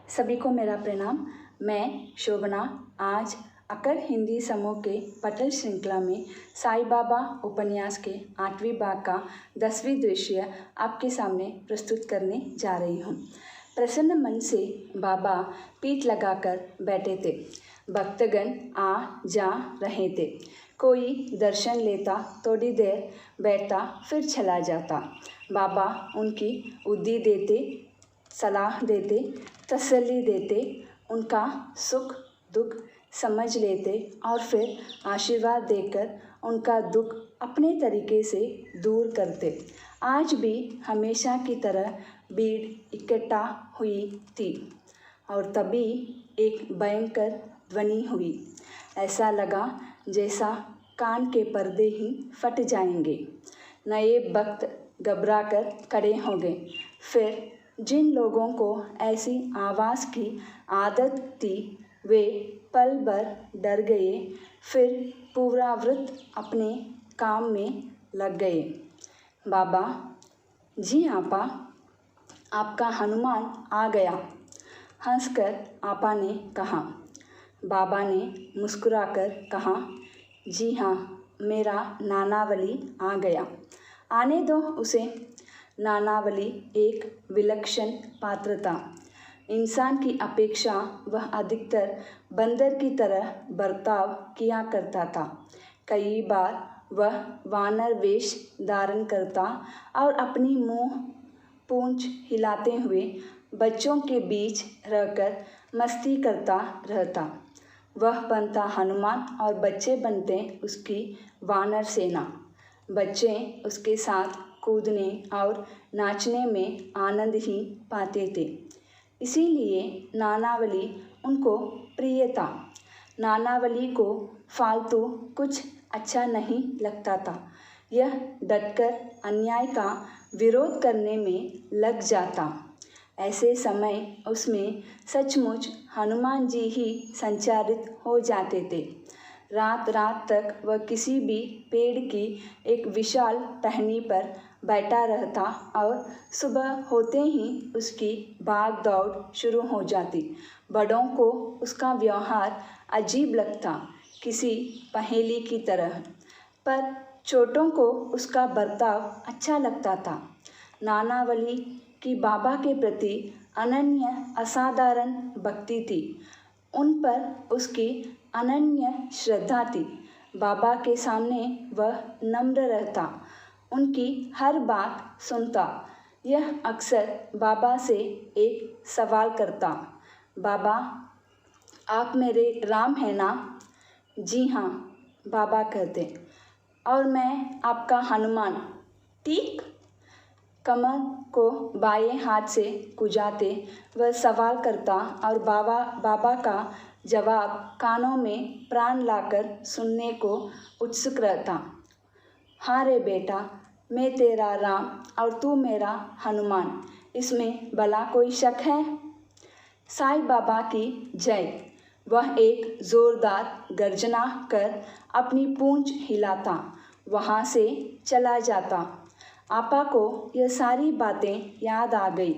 सभी को मेरा प्रणाम। मैं शोभना आज अकर हिंदी समूह के पठन श्रृंखला में साईं बाबा उपन्यास के 8वीं भाग का 10वीं दृश्य आपके सामने प्रस्तुत करने जा रही हूँ। प्रसन्न मन से बाबा पीठ लगाकर बैठे थे। भक्तगण आ जा रहे थे। कोई दर्शन लेता, थोड़ी देर बैठता, फिर चला जाता। बाबा उनकी उद्दी देते, सलाह देते, तसल्ली देते, उनका सुख दुख समझ लेते और फिर आशीर्वाद देकर उनका दुख अपने तरीके से दूर करते। आज भी हमेशा की तरह भीड़ इकट्ठा हुई थी और तभी एक भयंकर ध्वनि हुई। ऐसा लगा जैसा कान के पर्दे ही फट जाएंगे। नए भक्त घबराकर खड़े हो गए। फिर जिन लोगों को ऐसी आवाज़ की आदत थी वे पल भर डर गए, फिर पूरा व्रत अपने काम में लग गए। बाबा जी आपा, आपका हनुमान आ गया, हंसकर आपा ने कहा। बाबा ने मुस्कुराकर कहा, जी हाँ, मेरा नानावली आ गया, आने दो उसे। नानावली एक विलक्षण पात्र था। इंसान की अपेक्षा वह अधिकतर बंदर की तरह बर्ताव किया करता था। कई बार वह वानर वेश धारण करता और अपनी मुंह पूंछ हिलाते हुए बच्चों के बीच रहकर मस्ती करता रहता। वह बनता हनुमान और बच्चे बनते उसकी वानर सेना। बच्चे उसके साथ कूदने और नाचने में आनंद ही पाते थे, इसीलिए नानावली उनको प्रिय था। नानावली को फालतू कुछ अच्छा नहीं लगता था। यह डटकर अन्याय का विरोध करने में लग जाता। ऐसे समय उसमें सचमुच हनुमान जी ही संचारित हो जाते थे। रात रात तक वह किसी भी पेड़ की एक विशाल टहनी पर बैठा रहता और सुबह होते ही उसकी भाग दौड़ शुरू हो जाती। बड़ों को उसका व्यवहार अजीब लगता, किसी पहेली की तरह, पर छोटों को उसका बर्ताव अच्छा लगता था। नानावली की बाबा के प्रति अनन्य असाधारण भक्ति थी। उन पर उसकी अनन्य श्रद्धा थी। बाबा के सामने वह नम्र रहता, उनकी हर बात सुनता। यह अक्सर बाबा से एक सवाल करता, बाबा आप मेरे राम हैं ना? जी हाँ, बाबा कहते। और मैं आपका हनुमान, ठीक? कमर को बाएं हाथ से कुजाते वह सवाल करता और बाबा का जवाब कानों में प्राण लाकर सुनने को उत्सुक रहता। हाँ रे बेटा, मैं तेरा राम और तू मेरा हनुमान, इसमें भला कोई शक है? साईं बाबा की जय। वह एक जोरदार गर्जना कर अपनी पूंछ हिलाता, वहाँ से चला जाता। आपा को यह सारी बातें याद आ गई।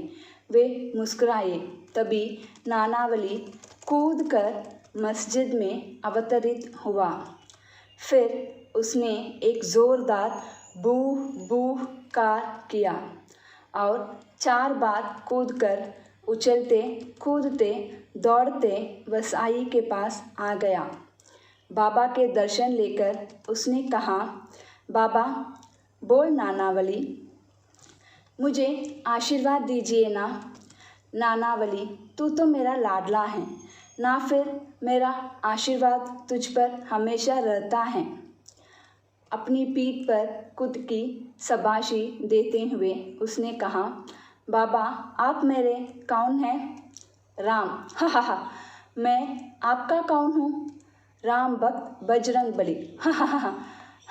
वे मुस्कुराए। तभी नानावली कूदकर मस्जिद में अवतरित हुआ। फिर उसने एक जोरदार बूह बूह कार किया और 4 बार कूदकर उछलते कूदते दौड़ते वह साईं के पास आ गया। बाबा के दर्शन लेकर उसने कहा, बाबा बोल नानावली, मुझे आशीर्वाद दीजिए ना। नानावली, तू तो मेरा लाडला है ना, फिर मेरा आशीर्वाद तुझ पर हमेशा रहता है। अपनी पीठ पर खुद की शाबाशी देते हुए उसने कहा, बाबा आप मेरे कौन हैं? राम। हा हा हा, मैं आपका कौन हूँ? राम भक्त बजरंगबली। हा हा हा,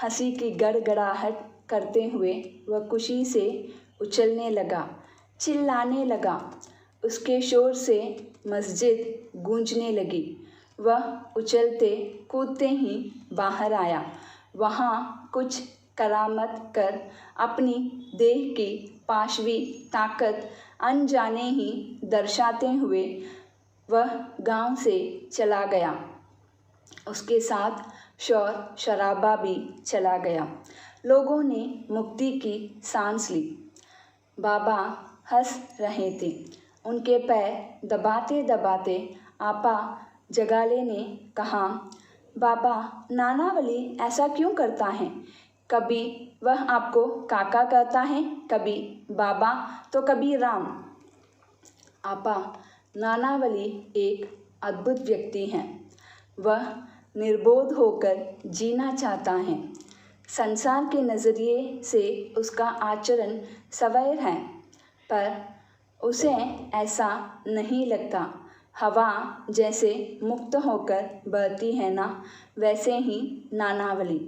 हंसी की गड़गड़ाहट करते हुए वह खुशी से उछलने लगा, चिल्लाने लगा। उसके शोर से मस्जिद गूंजने लगी। वह उछलते कूदते ही बाहर आया। वहाँ कुछ करामत कर अपनी देह की पाशवी ताकत अनजाने ही दर्शाते हुए वह गांव से चला गया। उसके साथ शोर शराबा भी चला गया। लोगों ने मुक्ति की सांस ली। बाबा हंस रहे थे। उनके पैर दबाते दबाते आपा जगाले ने कहा, बाबा, नानावली ऐसा क्यों करता है? कभी वह आपको काका कहता है, कभी बाबा तो कभी राम। आपा, नानावली एक अद्भुत व्यक्ति हैं। वह निर्बोध होकर जीना चाहता है। संसार के नज़रिए से उसका आचरण सवैर है, पर उसे ऐसा नहीं लगता। हवा जैसे मुक्त होकर बहती है ना, वैसे ही नानावली।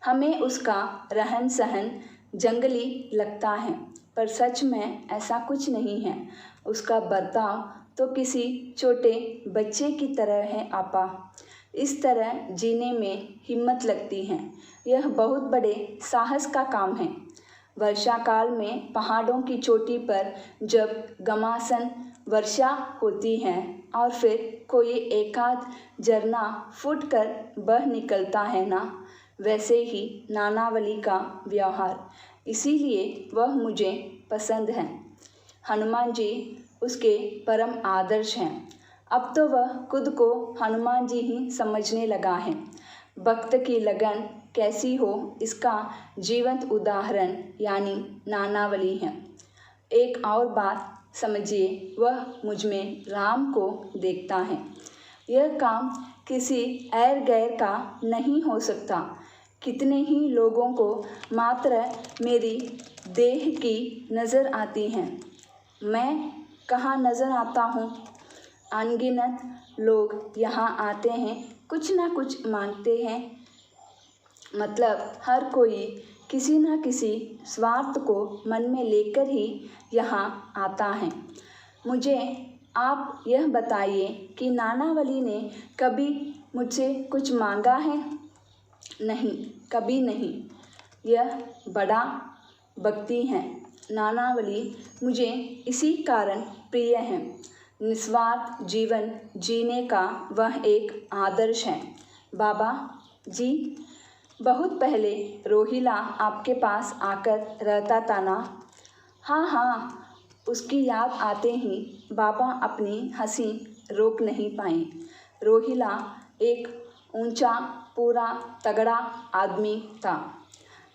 हमें उसका रहन सहन जंगली लगता है, पर सच में ऐसा कुछ नहीं है। उसका बर्ताव तो किसी छोटे बच्चे की तरह है आपा। इस तरह जीने में हिम्मत लगती है। यह बहुत बड़े साहस का काम है। वर्षा काल में पहाड़ों की चोटी पर जब घमासान वर्षा होती है और फिर कोई एकाध झरना फूटकर बह निकलता है ना, वैसे ही नानावली का व्यवहार। इसीलिए वह मुझे पसंद है। हनुमान जी उसके परम आदर्श हैं। अब तो वह खुद को हनुमान जी ही समझने लगा है। भक्त की लगन कैसी हो, इसका जीवंत उदाहरण यानी नानावली है। एक और बात समझिए, वह मुझ में राम को देखता है। यह काम किसी एर गैर का नहीं हो सकता। कितने ही लोगों को मात्र मेरी देह की नज़र आती हैं। मैं कहाँ नज़र आता हूँ? अनगिनत लोग यहाँ आते हैं, कुछ ना कुछ मांगते हैं। मतलब हर कोई किसी न किसी स्वार्थ को मन में लेकर ही यहाँ आता है। मुझे आप यह बताइए कि नानावली ने कभी मुझसे कुछ मांगा है? नहीं, कभी नहीं। यह बड़ा भक्ति है। नानावली मुझे इसी कारण प्रिय है। निस्वार्थ जीवन जीने का वह एक आदर्श है। बाबा जी, बहुत पहले रोहिला आपके पास आकर रहता था ना? हाँ हाँ। उसकी याद आते ही बाबा अपनी हंसी रोक नहीं पाए। रोहिला एक ऊंचा पूरा तगड़ा आदमी था।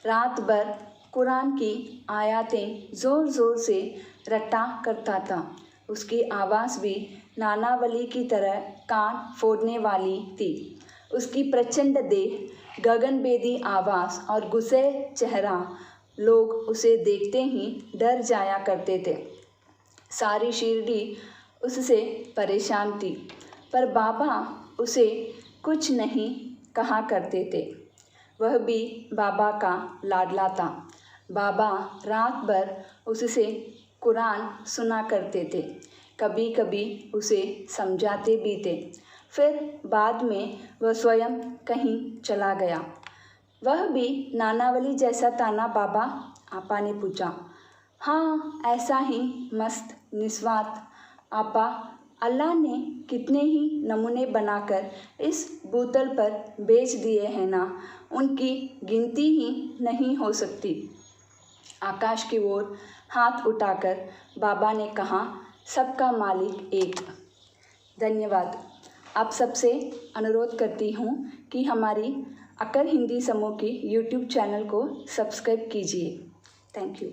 रात भर कुरान की आयतें ज़ोर ज़ोर से रटा करता था। उसकी आवाज़ भी नानावली की तरह कान फोड़ने वाली थी। उसकी प्रचंड देह, गगनभेदी आवाज़ और गुस्से चेहरा, लोग उसे देखते ही डर जाया करते थे। सारी शिरडी उससे परेशान थी, पर बाबा उसे कुछ नहीं कहा करते थे। वह भी बाबा का लाडला था। बाबा रात भर उससे कुरान सुना करते थे। कभी कभी उसे समझाते भी थे। फिर बाद में वह स्वयं कहीं चला गया। वह भी नानावली जैसा था ना बाबा? आपा ने पूछा। हाँ, ऐसा ही मस्त निस्वार्थ। आपा, अल्लाह ने कितने ही नमूने बनाकर इस भूतल पर भेज दिए हैं ना, उनकी गिनती ही नहीं हो सकती। आकाश की ओर हाथ उठाकर बाबा ने कहा, सबका मालिक एक। धन्यवाद। आप सबसे अनुरोध करती हूँ कि हमारी अकर हिंदी समूह की YouTube चैनल को सब्सक्राइब कीजिए। Thank you.